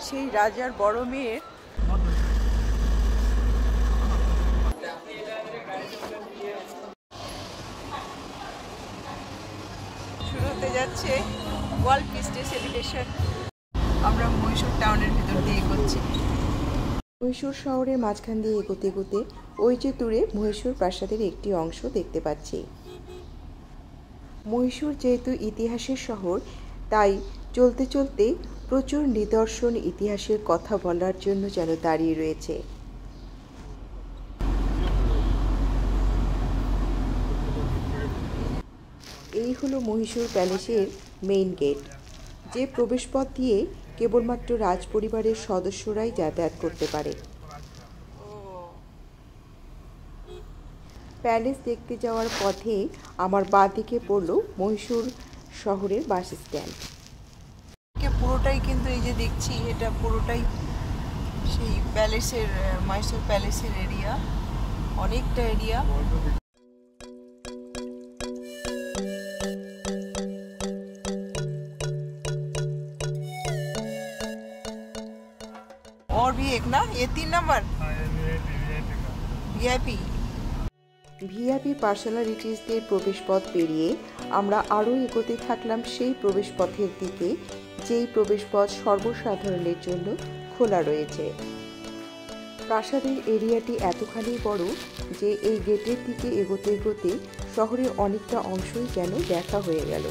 সেই রাজার বড় মেয়ের শুরু হতে যাচ্ছে ওয়ার্ল্ড পিস ডে সেলিব্রেশন। আমরা মহীশূর টাউনের ভিতর দিয়ে এগোচ্ছি। মহীশূর শহরের মাঝখান দিয়ে এগোতে এগোতে ওই যে দূরে মহীশূর প্রাসাদের একটি অংশ দেখতে পাচ্ছি। মহীশূর যেহেতু ইতিহাসের শহর, তাই চলতে চলতে প্রচুর নিদর্শন ইতিহাসের কথা বলার জন্য যেন দাঁড়িয়ে রয়েছে। এই হলো মহীশূর প্যালেসের মেইন গেট, যে প্রবেশপথ দিয়ে কেবলমাত্র রাজ পরিবারের সদস্যরাই যাতায়াত করতে পারে। প্যালেস দেখতে যাওয়ার পথে আমার বাঁ দিকে পড়ল মহীশূর শহরের বাস স্ট্যান্ড। পুরোটাই কিন্তু এই যে দেখছি, এটা পুরোটাই সেই প্যালেসের, মহীশূর প্যালেসের এরিয়া, অনেকটা এরিয়া। और भी एक ना, ये 3 नंबर वीआईपी ভিআইপি পার্সোনালিটিসদের প্রবেশপথ পেরিয়ে আমরা আরও এগোতে থাকলাম সেই প্রবেশপথের দিকে, যেই প্রবেশপথ সর্বসাধারণের জন্য খোলা রয়েছে। প্রাসাদের এরিয়াটি এতখানি বড় যে এই গেটের দিকে এগোতে এগোতে শহরের অনেকটা অংশই যেন দেখা হয়ে গেল।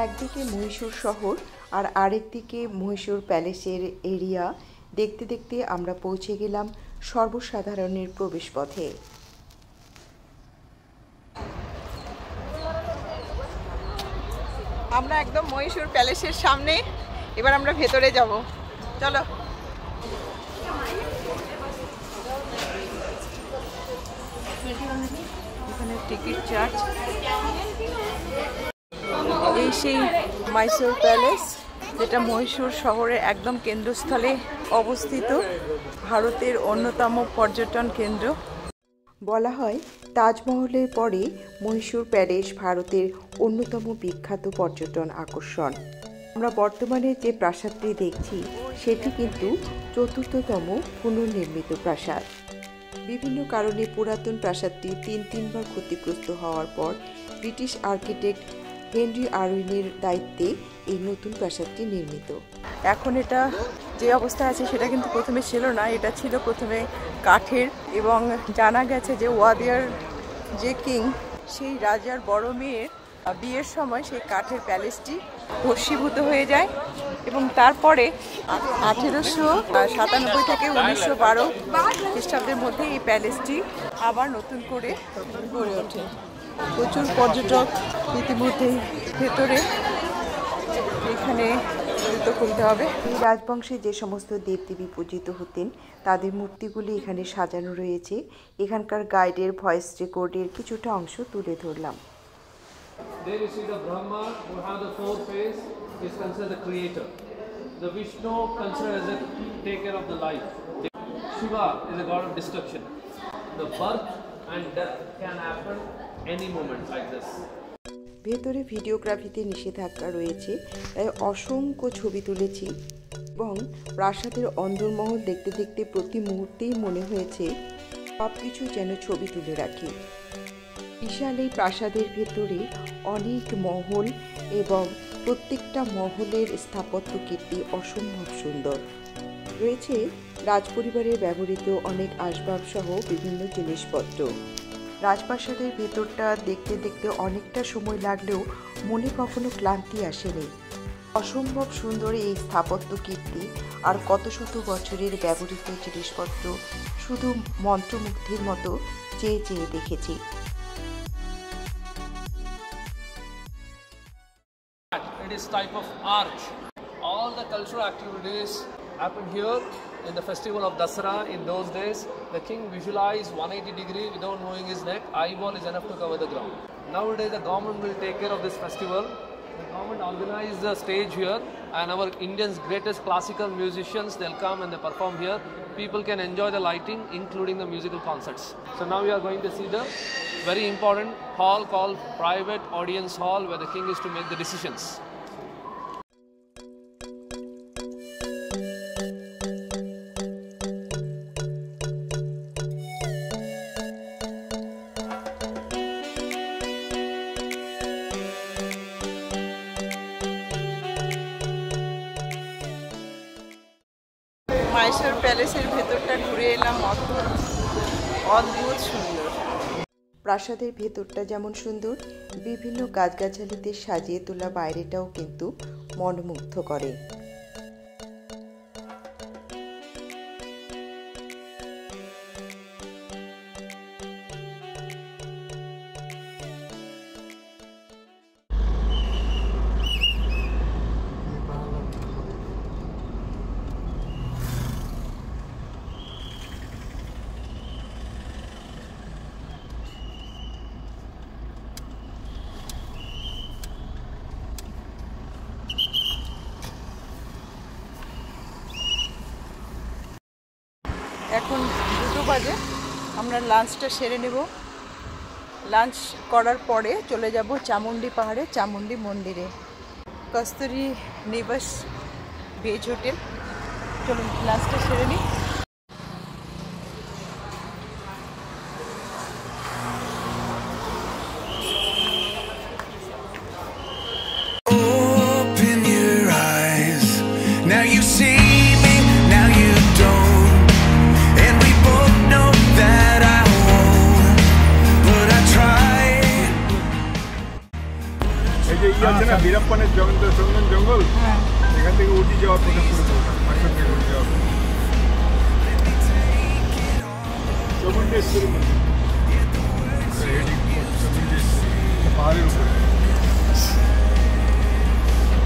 একদিকে মহীশূর শহর আর আরেকদিকে মহীশূর প্যালেসের এরিয়া। দেখতে দেখতে আমরা পৌঁছে গেলাম সর্বসাধারণের প্রবেশপথে। আমরা একদম মহীশূর প্যালেসের সামনে, এবার আমরা ভেতরে যাব, চলো। এখানে টিকিট চার্জ। এই সেই মহীশূর প্যালেস, যেটা মহীশূর শহরের একদম কেন্দ্রস্থলে অবস্থিত, ভারতের অন্যতম পর্যটন কেন্দ্র। বলা হয় তাজমহলের পরে মহীশূর প্যালেস ভারতের অন্যতম বিখ্যাত পর্যটন আকর্ষণ। আমরা বর্তমানে যে প্রাসাদটি দেখছি সেটি কিন্তু চতুর্থতম পুনর্নির্মিত প্রাসাদ। বিভিন্ন কারণে পুরাতন প্রাসাদটি তিনবার ক্ষতিগ্রস্ত হওয়ার পর ব্রিটিশ আর্কিটেক্ট হেনরি আরউইনের দায়িত্বে এই নতুন প্রাসাদটি নির্মিত। এখন এটা যে অবস্থা আছে সেটা কিন্তু প্রথমে ছিল না, এটা ছিল প্রথমে কাঠের, এবং জানা গেছে যে ওয়াদিয়ার যে কিং, সেই রাজার বড় মেয়ের বিয়ের সময় সেই কাঠের প্যালেসটি ভস্মীভূত হয়ে যায়, এবং তারপরে 1897 থেকে 1912 খ্রিস্টাব্দের মধ্যে এই প্যালেসটি আবার নতুন করে গড়ে ওঠে। প্রচুর পর্যটক ইতিমধ্যেই ভেতরে, এখানে খুলতে হবে। এই রাজবংশে যে সমস্ত দেবদেবী পূজিত হতেন তাদের মূর্তিগুলি এখানে সাজানো রয়েছে। এখানকার গাইডের ভয়েস রেকর্ডের কিছুটা অংশ তুলে ধরলাম। There you see the Brahma, who have the 4 face, is considered the creator. The Vishnu considered as a taker of the life. Shiva is a god of destruction. The birth and death can happen any moment like this. ভেতরে ভিডিওগ্রাফিতে নিষেধাজ্ঞা রয়েছে, তাই অসংখ্য ছবি তুলেছি, এবং প্রাসাদের অন্দরমহল দেখতে দেখতে প্রতি মুহূর্তেই মনে হয়েছে সব কিছু যেন ছবি তুলে রাখি। বিশাল এই প্রাসাদের ভেতরে অনেক মহল, এবং প্রত্যেকটা মহলের স্থাপত্য কীর্তি অসম্ভব সুন্দর। রয়েছে রাজপরিবারের ব্যবহৃত অনেক আসবাব সহ বিভিন্ন জিনিসপত্র। রাজপ্রাসাদের ভেতরটা দেখতে দেখতে অনেকটা সময় লাগলেও মনে কখনো ক্লান্তি আসেনি। অসম্ভব সুন্দর এই স্থাপত্য কীর্তি আর কত শত বছরের ব্যবহৃত জিনিসপত্র শুধু মন্ত্রমুগ্ধের মতো চেয়ে চেয়ে দেখেছি। It is type of arch. All the cultural activities happen here in the festival of Dasara. In those days, the king visualized 180 degree without moving his neck. Eyeball is enough to cover the ground. Nowadays, the government will take care of this festival. The government organized the stage here, and our Indians' greatest classical musicians, they'll come and they perform here. People can enjoy the lighting, including the musical concerts. So now we are going to see the very important hall called Private Audience Hall, where the king is to make the decisions. Mysore প্যালেসের ভেতরটা ঘুরে এলাম, অদ্ভুত সুন্দর। প্রাসাদের ভেতরটা যেমন সুন্দর, বিভিন্ন গাছগাছালিতে সাজিয়ে তোলা বাইরেটাও কিন্তু মনমুগ্ধ করে। এখন 2টো বাজে, আমরা লাঞ্চটা সেরে নেব। লাঞ্চ করার পরে চলে যাব চামুন্ডি পাহাড়ে, চামুন্ডি মন্দিরে। কস্তুরী নিবাস ভেজ হোটেল। চলুন লাঞ্চটা সেরে নিই। Open your eyes. Now you see me, now you don't. And we both know that I won't. But I try. এই যে আছে না বীরাপ্পানের চন্দন জঙ্গল, এখান থেকে উঠি যাওয়ার পথে পাশের থেকে উঠি যাওয়ার চামুন্ডেশ্বরী মন্দির, পাহাড়ের উপরে।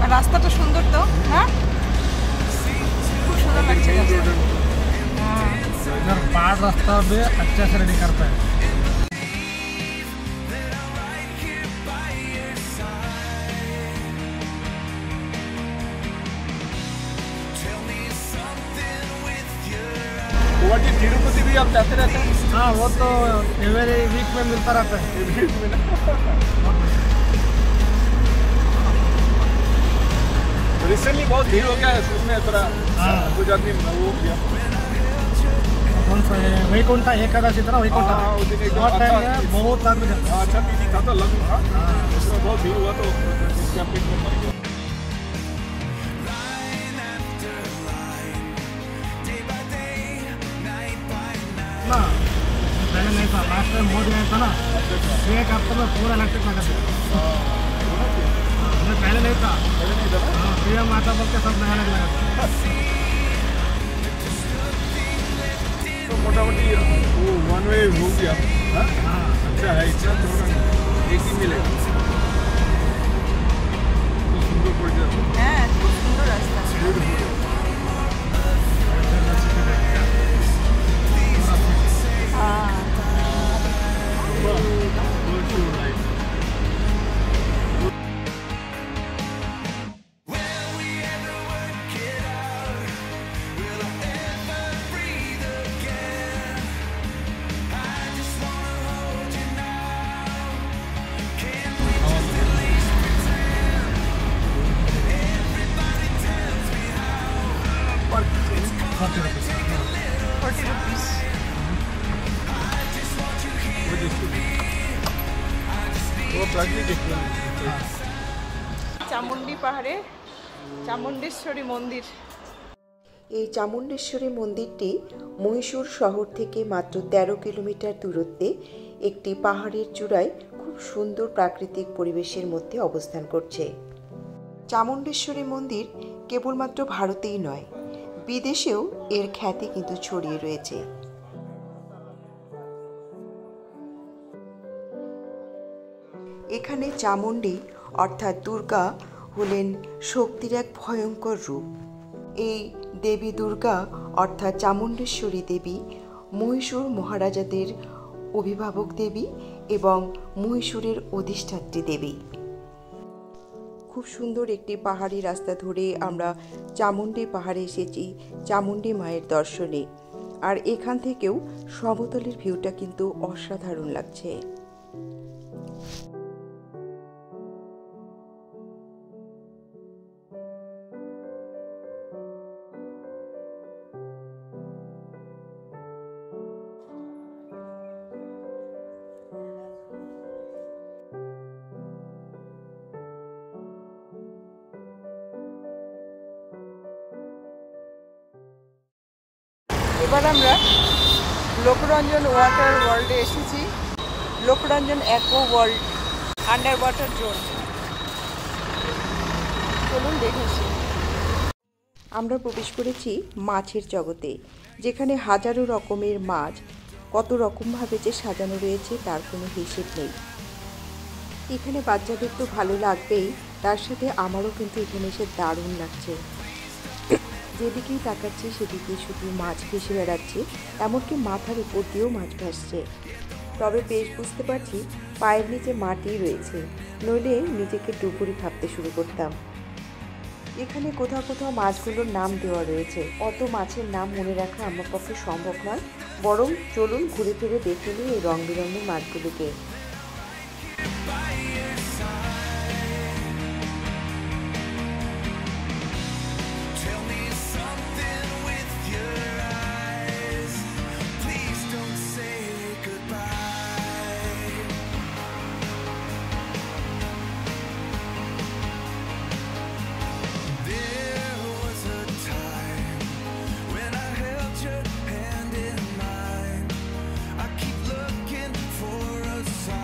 আর রাস্তাটা সুন্দর তো, হ্যাঁ খুব সুন্দর লাগছে। पहाड़ रास्ता भी अच्छे से रेडी करता है। वो जी तिरुपति भी आप जाते रहते हैं? हाँ वो तो एवरी वीक में मिलता रहता है। रिसेंटली बहुत भीड़ हो गया है उसमें, थोड़ा कुछ आदमी वो हो गया। कौन सा है वैकुंठ एकादशी था ना, वैकुंठ हाँ, उस दिन एकदम बहुत टाइम अच्छा- में बहुत आदमी जाता है। अच्छा पीजी था तो लग था, उसमें बहुत भीड़ हुआ तो इसके पेट में मर गया। ना पहले नहीं था, लास्ट टाइम मोदी आया था ना, एक हफ्ते में पूरा इलेक्ट्रिक लगा दिया। पहले नहीं था, पीएम आता बोल के सब नया लगा था। तो मोटामोटी वो वन वे हो गया। हाँ? अच्छा है, इतना थोड़ा एक ही मिलेगा तो सुंदर पड़ जाता। হ্যাঁ খুব সুন্দর রাস্তা। वो प्राकृतिक চামুন্ডি পাহাড়ে চামুন্ডেশ্বরী মন্দির। এই চামুণ্ডেশ্বরী মন্দিরটি মহীশূর শহর থেকে মাত্র 13 কিলোমিটার দূরত্বে একটি পাহাড়ের চূড়ায় খুব সুন্দর প্রাকৃতিক পরিবেশের মধ্যে অবস্থান করছে। চামুণ্ডেশ্বরী মন্দির কেবলমাত্র ভারতেই নয়, বিদেশেও এর খ্যাতি কিন্তু ছড়িয়ে রয়েছে। এখানে চামুণ্ডী অর্থাৎ দুর্গা হলেন শক্তির এক ভয়ঙ্কর রূপ। এই দেবী দুর্গা অর্থাৎ চামুণ্ডেশ্বরী দেবী মহীশূর মহারাজাদের অভিভাবক দেবী এবং মহীশূরের অধিষ্ঠাত্রী দেবী। খুব সুন্দর একটি পাহাড়ি রাস্তা ধরে আমরা চামুণ্ডী পাহাড়ে এসেছি চামুণ্ডী মায়ের দর্শনে। আর এখান থেকেও সমতলের ভিউটা কিন্তু অসাধারণ লাগছে। এবার আমরা লোকরঞ্জন ওয়াটার ওয়ার্ল্ডে এসেছি। Lokranjan aqua world underwater zone. চলুন দেখেছি। আমরা প্রবেশ করেছি মাছের জগতে, যেখানে হাজারো রকমের মাছ কত রকমভাবে যে সাজানো রয়েছে তার কোনো হিসেব নেই। এখানে বাচ্চাদের তো ভালো লাগবেই, তার সাথে আমারও কিন্তু এখানে এসে দারুণ লাগছে। যেদিকেই তাকাচ্ছি সেদিকে শুধু মাছ ভেসে বেড়াচ্ছে, এমনকি মাথার উপর দিয়েও মাছ ভাসছে। তবে বেশ বুঝতে পারছি পায়ের নিচে মাটি রয়েছে, নইলে নিজেকে ডুবুরি ভাবতে শুরু করতাম। এখানে কোথাও কোথাও মাছগুলোর নাম দেওয়া রয়েছে, অত মাছের নাম মনে রাখা আমার পক্ষে সম্ভব নয়, বরং চলুন ঘুরে ফিরে দেখে নিই এই রং বেরঙের মাছগুলোকে। I keep looking for a sign.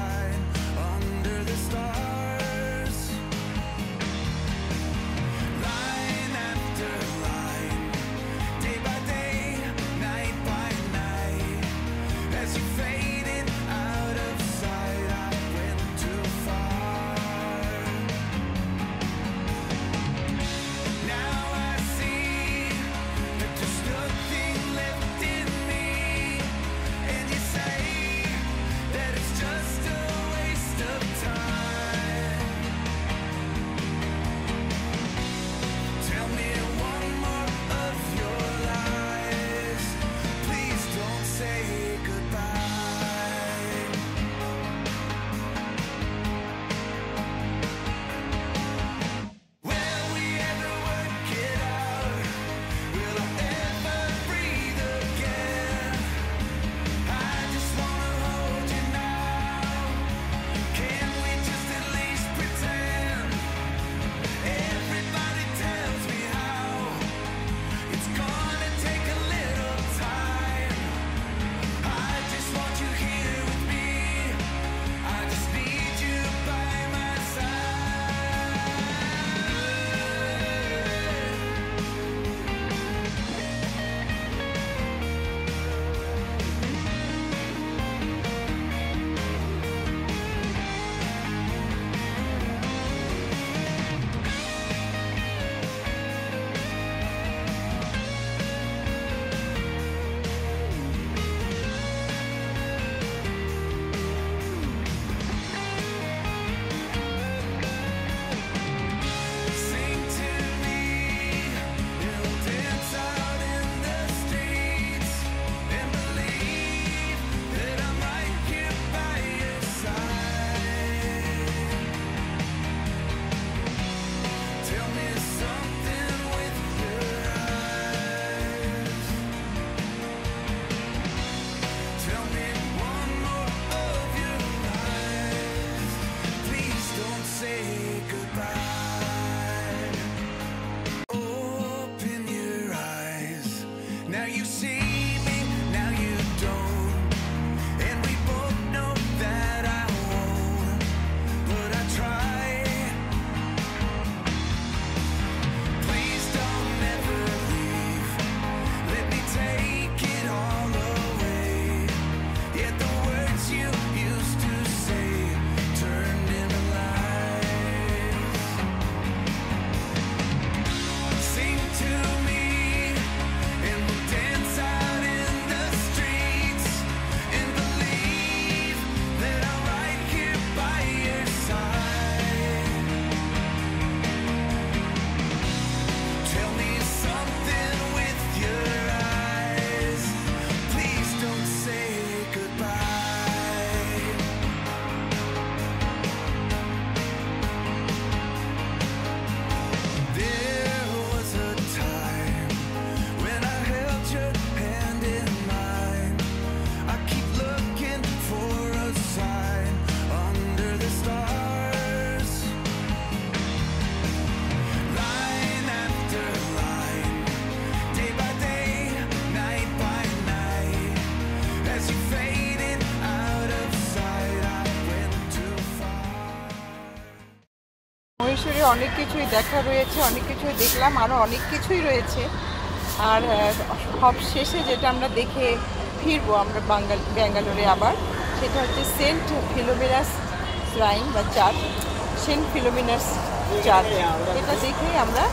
ময়সূরে অনেক কিছুই দেখা রয়েছে, অনেক কিছুই দেখলাম, আরও অনেক কিছুই রয়েছে। আর সব শেষে যেটা আমরা দেখে ফিরবো আমরা ব্যাঙ্গালোরে আবার, সেটা হচ্ছে সেন্ট ফিলোমিনাস শ্রাইন বা চার্চ, সেন্ট ফিলোমিনাস চার্চ। এটা দেখেই আমরা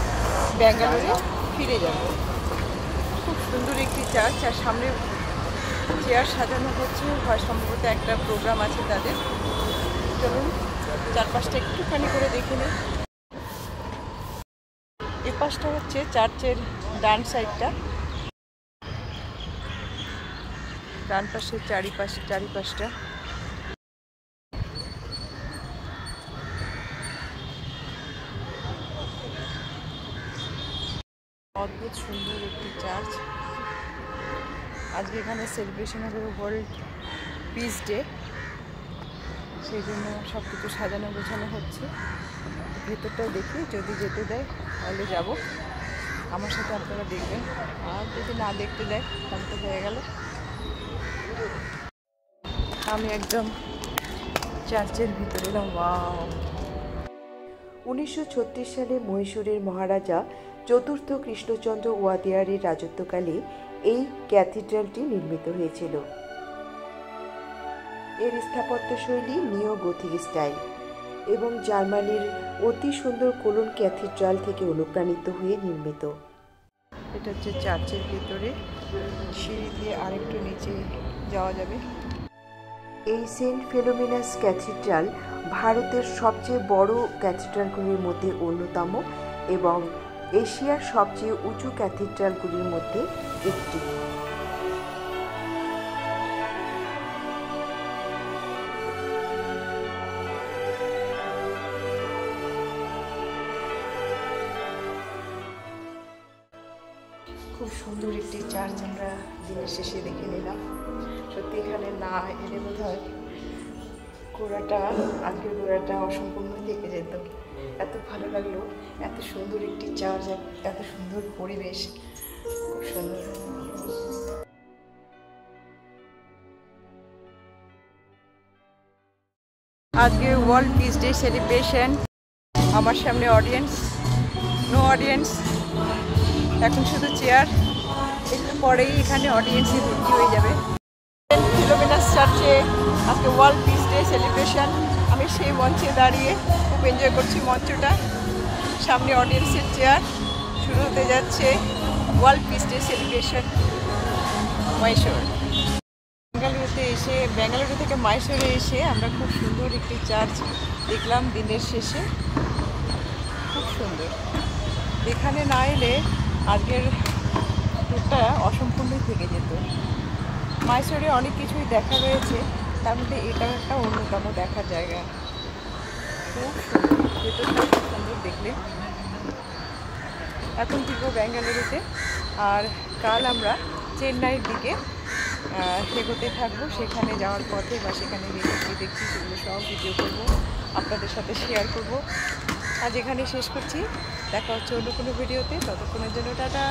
ব্যাঙ্গালোরে ফিরে যাব। খুব সুন্দর একটি চার্চ, আর সামনে চেয়ার সাজানো হচ্ছে, হয় সম্ভবত একটা প্রোগ্রাম আছে তাদের। চলুন চারপাশটা একটুখানি করে দেখে নিই। এ পাশটা হচ্ছে চার্চের ডান সাইডটা, ডান পাশের চারিপাশটা। অদ্ভুত সুন্দর একটি চার্চ। আজকে এখানে সেলিব্রেশন হবে ওয়ার্ল্ড পিস ডে, সেই জন্য সব কিছু সাজানো গোছানো হচ্ছে। ভেতরটাও দেখি, যদি যেতে দেয় তাহলে যাব, আমার সাথে আপনারা দেখবেন। আর যদি না দেখতে দেয় তাহলে তো হয়ে গেল। আমি একদম চার্চের ভিতরে এলাম। ওয়াও! 1936 সালে মহীশূরের মহারাজা চতুর্থ কৃষ্ণচন্দ্র ওয়াদিয়ারের রাজত্বকালে এই ক্যাথিড্রালটি নির্মিত হয়েছিল। এর স্থাপত্যশৈলী নিও গথিক স্টাইল এবং জার্মানির অতি সুন্দর কোলন ক্যাথিড্রাল থেকে অনুপ্রাণিত হয়ে নির্মিত। এটা হচ্ছে চার্চের ভিতরে, সিঁড়ি দিয়ে আরেকটু নিচে যাওয়া যাবে। এই সেন্ট ফিলোমিনাস ক্যাথিড্রাল ভারতের সবচেয়ে বড় ক্যাথিড্রালগুলির মধ্যে অন্যতম এবং এশিয়ার সবচেয়ে উঁচু ক্যাথিড্রালগুলির মধ্যে একটি। খুব সুন্দর একটি চার্চ আমরা দিনের শেষে দেখে নিলাম। সত্যি এখানে না এলে বোধ হয় আজকের ঘোরাটা অসম্পূর্ণ থেকে যেত। এত ভালো লাগলো, এত সুন্দর একটি চার্চ, এত সুন্দর পরিবেশ, খুব সুন্দর। আজকে ওয়ার্ল্ড পিস ডে সেলিব্রেশন। আমার সামনে অডিয়েন্স, নো অডিয়েন্স, এখন শুধু চেয়ার। একটু পরেই এখানে অডিয়েন্সে ভর্তি হয়ে যাবে। ফিলোমিনাস চার্চে আজকে ওয়ার্ল্ড পিস ডে সেলিব্রেশন। আমি সেই মঞ্চে দাঁড়িয়ে খুব এনজয় করছি মঞ্চটা। সামনে অডিয়েন্সের চেয়ার। শুরু হতে যাচ্ছে world peace day celebration Mysore. Bengaluru থেকে মহীশূরে এসে আমরা খুব সুন্দর একটি চার্চ দেখলাম দিনের শেষে। খুব সুন্দর। এখানে না এলে আজকের ট্যুরটা অসম্পূর্ণই থেকে যেত। মহীশূরে অনেক কিছুই দেখা রয়েছে, তার মধ্যে এটাও একটা অন্যতম দেখার জায়গা। খুব সুন্দর, ভেতরটা খুব সুন্দর দেখলে। এখন ফিরবো বেঙ্গালুরুতে, আর কাল আমরা চেন্নাইয়ের দিকে এগোতে থাকবো। সেখানে যাওয়ার পথে বা সেখানে গিয়ে দেখছি সেগুলো সব ভিডিও করবো, আপনাদের সাথে শেয়ার করব। আজ এখানে শেষ করছি, দেখা হচ্ছে অন্য কোনো ভিডিওতে। ততক্ষণের জন্য টাটা।